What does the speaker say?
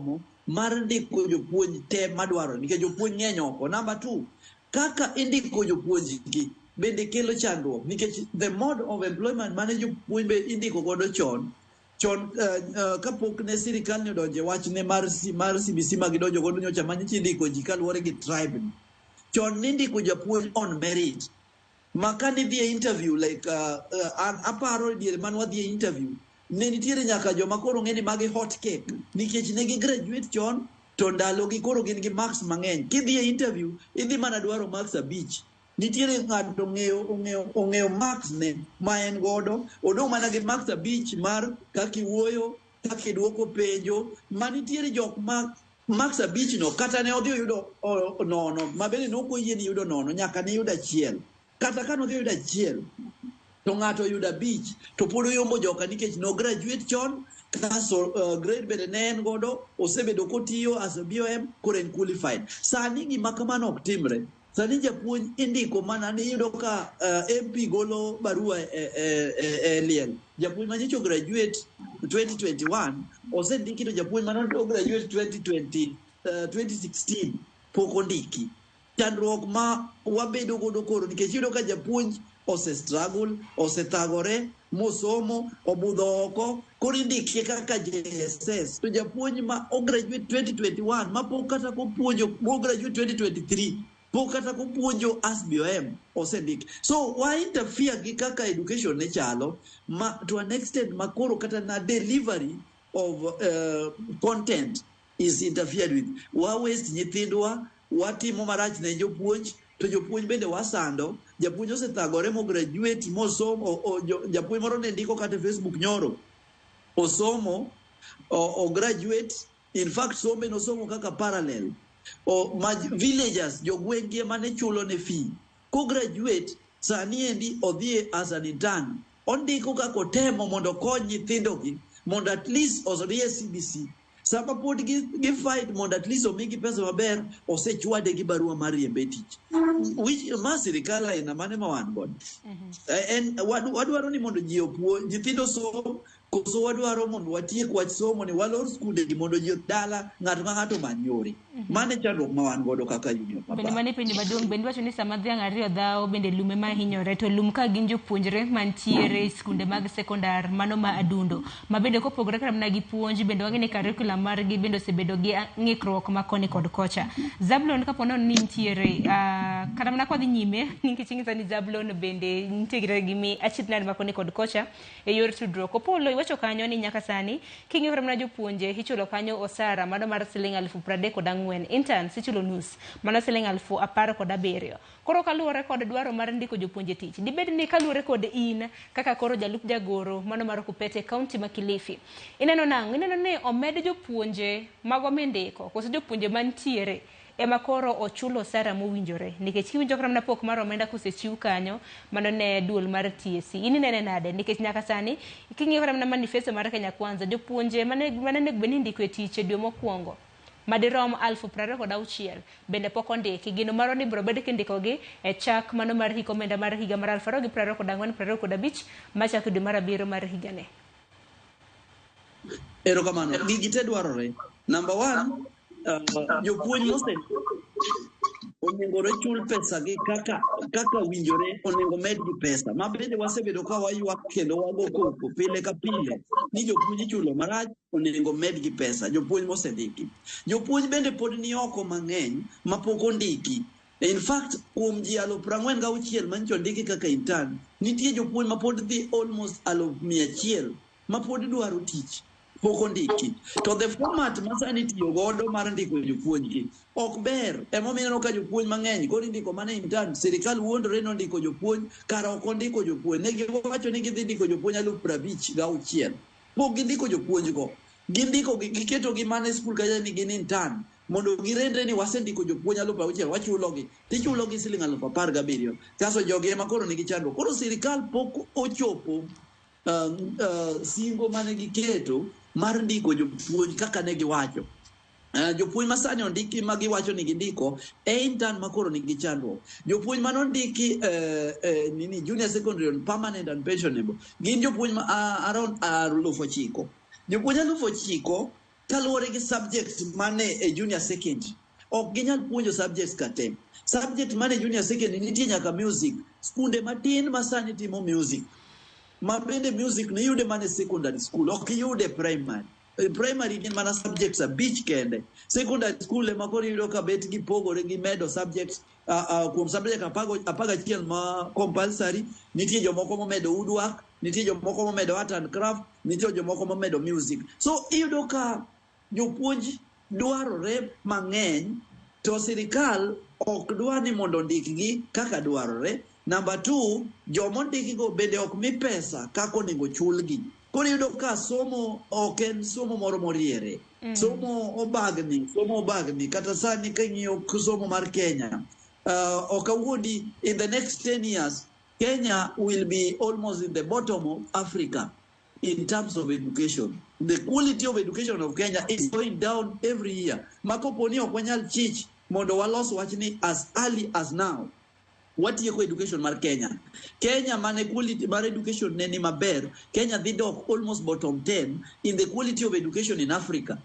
moromo mar ndiko jopuonj te madwaro nikech jopuonj ng'eny oko. Number 2, kaka indiko jopuonj gi bende kelo chandruok nikech the mode of employment mane jopuonj be indiko godo chon kapok ne sirikal ne odonje wachne mar CBC ma gidonjo godo nyocha manyichi ndiko ji kaluwore gi tribe. Chon nindiko japuonj on merit. Maka ni dhie interview like aparo diere man wadhie interview ne nitiere nyaka joma koro ng'eni magi hot cake nikech ne gi graduate chon to ndalo gi koro gin gi marks mang'eny. Kidhie interview idhi mana dwaro marks 5. Nitiere ng'ato ong'eyo marks ne ma en godo odong' mana gi marks 5 mar kaka iwuoyo, kaka idwoko penjo. Ma nitiere jok ma marks 5 no kata ne odhi yudo nono ma bende ne ok oyieni yudo nono nyaka ne yudo 1. Kata ka nodhi yudo 1 to ng'ato yudo 5 to pod oyombo joka nikech no graduate chon kaso grade bende ne en godo osebedo kotiyo as a BOM koro en qualified. Sani gima kamano ok timre. Sani japuonj indiko mana ni yudo ka MP golo barua e liel. Japuonj manyicho graduate 2021 osendiki to japuonj mano graduate 2016 pok ondiki. Chandruok ma wabedo godo koro nikech yudo ka japuonj struggle, thagore, mosomo, obudho oko, koro indike kaka JSS. To japuonj ma graduate 2021 ma pok kata kopuonjo graduate 2023 pok kata kopuonjo as BOM osendiki. So why interfere gi kaka education ne chalo to an extent ma koro kata na delivery of content is interfered with. Wa waste nyithindwa, watimo marach ne jopuonj, to jopuonj bende wasando. Japuonj osethagore mo graduate mosomo, japuonj moro ne ndiko kata Facebook nyoro osomo o graduate, in fact sombe no somo kaka parallel villagers jogwenge mane chulo ne fee ko graduate sani endi odhie as an intern ondiko kaka otemo mondo kony nyithindo gi mondo at least orie CBC. Sama pod gi fight mondo at least omigi pesa maber, osechwade gi barua mar riembe tich. Which ma sirikal aina mane ma wan god. En wadwaro ni mondo ji opuonj nyithindo somo, koso wadwaro mondo watiek wach somo ni walor skunde gi mondo ji dala ng'ato manyore. Mane chandruok ma wan godo kaka union. Bende mane penjo maduong' bende wacho ni sama dhiang' ariyo dhawo bende lume ma hinyore, to lum ka gin jopuonjre mantiere skunde mag sekondar mano ma adundo ma bende kopogore kata mana gi puonj bende wang'eni curriculum margi bende osebedo gi ng'ikruok ma koni kod kocha. Zablon kapo nono ni nitiere kata mana kwa dhi nyime nikech ing'isa ni Zablon bende nitiere gi mi achitnade ma koni kod kocha e yor tudruok. Opolo iwacho kanyo ni nyaka sani king'iyo kata mana jopuonje ichulo kanyo osara mano mar siling 34,000, interns ichulo nus mano siling 17,000. Koro kaluwore kod dwaro mar ndiko jopuonje tich, dibed ni kaluwore kod in kaka koro jalup jagoro mano mar Kupete kaunti ma Kilifi, ineno nang'o? Ineno ni omed jopuonje mago mindiko koso jopuonje mantiere ema koro ochulo osara mowinjore? Nikech kiwinjo kata mana pok mar omenda kosechiw kanyo mano ne duol mar TSC, in inene nade? Nikech nyaka sani king'iyo kata mana manifesto mar Kenya Kwanza, jopuonje mane nego bende ndiko e tich e dwe mokwongo madirom 26,000 bende pok ondiki. Gino maro ni biro bed kindikogi e chak mano mar hik omenda mar higa mar 2024-2025 machako dwe mar 7 mar higa ne. Erokamano. Gigi te dwarore. Number 1, jopuonj onego chul pesa gi kaka winjore, onego med gi pesa. Ma bende wasebedo ka wayuak kendo wago koko pile ka pile ni jopuonj chulo marach, onego med gi pesa. Jopuonj mosendiki. Jopuonj bende pod ni oko mang'eny ma pok ondiki. In fact, kuom ji 46,000 mancho ndiki kaka intern, nitie jopuonj ma pod dhi almost 100,000 ma pod dwaro tich. Pok ondiki. To the format masani tiyo godo mar ndiko jopuonj gi ok ber. Emomiyo ka jopuonj mang'eny koro indiko mana intern, sirikal wuondore no ndiko jopuonj kara ok ondiko jopuonj. Ne giwacho ni gidhi ndiko jopuonj 56,000. Pok gindiko jopuonj go. Gindiko giketo gi mana skul kaya ni gin intern mondo girendre ni wasendiko jopuonj 60,000 wachulogi. Tichulogi siling 17,000. Kaso jogi ema koro nigi chandruok. Koro sirikal pok ochopo singo mane giketo mar ndiko jopuonj kaka ne giwacho. Jopuonj masani ondiki ma giwacho ni gindiko intern makoro nigi chandruok. Jopuonj manondiki junior secondary on permanent and pensionable gin jopuonj around 9,000. Jopuonj 9,000 kaluwore gi subjects mane e junior secondary. Ok ginyal puonjo subjects kate. Subject mane junior secondary nitie nyaka music. Skunde matin masani timo music. Ma bende music ni yude mane secondary school, ok yude primary. Primary gin mana subjects abich kende. Secondary school ema koro yudo ka bet gipogore gi medo subjects kuom subject apaga chiel ma compulsory. Nitie jomoko momedo woodwork, nitie jomoko momedo art and craft, nitie jomoko momedo music. So iyudo ka jopuonj dwarore mang'eny, to sirikal ok dwa ni mondo ndikgi kaka dwarore. Number 2, jomondikigo bende ok mi pesa kako onego chulgi. Koro iyudo ka somo ok en somo moro moriere. Somo obagni kata sani king'iyo somo mar Kenya. Ok awuondi, in the next 10 years, Kenya will be almost in the bottom of Africa in terms of education. The quality of education of Kenya is going down every year. Makoponi ok wanyal chich mondo walos wachni as early as now. Watieko education mar Kenya. Kenya mane quality mar education ne ni maber. Kenya dhi dok almost bottom 10 in the quality of education in Africa.